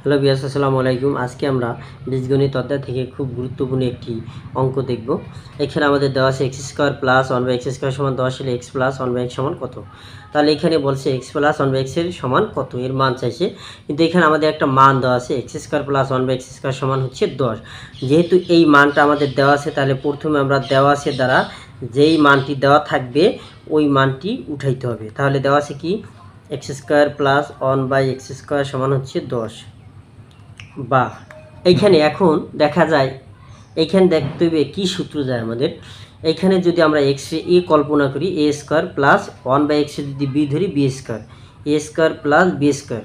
Hello viewers, আসসালামু আলাইকুম। আজকে আমরা বীজগণিত অধ্যায় থেকে খুব গুরুত্বপূর্ণ একটি অঙ্ক দেখব। এখানে আমাদের দেওয়া আছে x square plus one by x square সমান 10 হলে x plus one by x সমান কত। তাহলে এখানে বলছে এক্স প্লাস ওয়ান বাই এক্সের সমান কত, এর মান চাইছে। কিন্তু এখানে আমাদের একটা মান দেওয়া আছে x square plus one by x square সমান হচ্ছে 10। যেহেতু এই মানটা আমাদের দেওয়া আছে, তাহলে প্রথমে আমরা দেওয়া আছে দ্বারা যেই মানটি দেওয়া থাকবে ওই মানটি উঠাইতে হবে। তাহলে দেওয়া আছে কি x square plus one by x square সমান হচ্ছে 10। বা এইখানে এখন দেখা যায়, এইখানে দেখতে হবে কী সূত্র যায় আমাদের। এইখানে যদি আমরা এক্সে এ কল্পনা করি, a square plus one by এক্সে যদি বি ধরি b square, a square plus b square,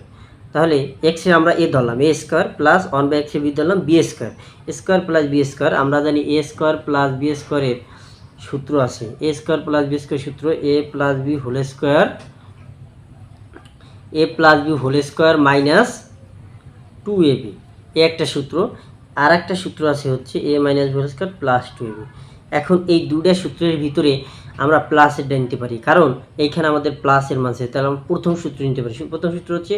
তাহলে এক্সে আমরা এ ধরলাম a square plus one by এক্সে বি ধরলাম b square, square plus b square. আমরা জানি এ স্কোয়ার প্লাস বি স্কোয়ারের সূত্র আছে, a square plus b square সূত্র a plus b whole square, a plus b whole square minus 2ab, এ একটা সূত্র। আর একটা সূত্র আছে হচ্ছে a minus b whole square plus 2ab। এখন এই দুটা সূত্রের ভিতরে আমরা প্লাসেরটা নিতে পারি, কারণ এইখানে আমাদের প্লাসের মান আছে। তাহলে আমরা প্রথম সূত্র নিতে পারি। প্রথম সূত্র হচ্ছে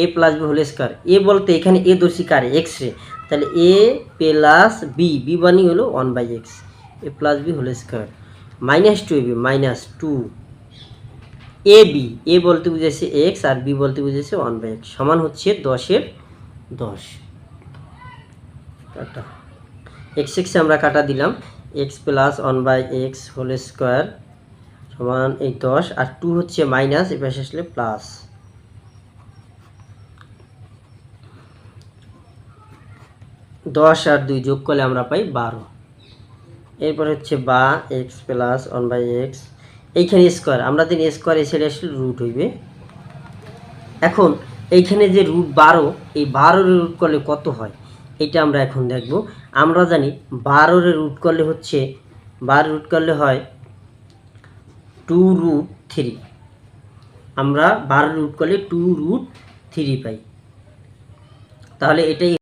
এ প্লাস বি হোল স্কোয়ার। এ বলতে এখানে এ ধরছি কারে, এক্স রে, তাহলে এ প্লাস বি, বি বানি হলো one by x, a plus b whole square minus 2ab minus 2 a b, a বলতে বুঝেছে এক্স আর বি বলতে বুঝেছে ওয়ান বাই এক্স, সমান হচ্ছে 10-এর 10 কাটা। এক্স এক্সে আমরা কাটা দিলাম, x plus one by x whole square সমান এই 10, আর 2 হচ্ছে মাইনাস, এ পাশে আসলে প্লাস। 10 আর 2 যোগ করলে আমরা পাই 12। এরপর হচ্ছে বা x plus one by x, এইখানে স্কোয়ার, আমরা দিন স্কোয়ার এসে আসলে রুট হইবে। এখন এইখানে যে রুট 12, এই 12 রুট করলে কত হয় এটা আমরা এখন দেখব। আমরা জানি 12 রুট করলে হচ্ছে 12 রুট করলে হয় 2√3। আমরা 12 রুট করলে 2√3 পাই। তাহলে এটাই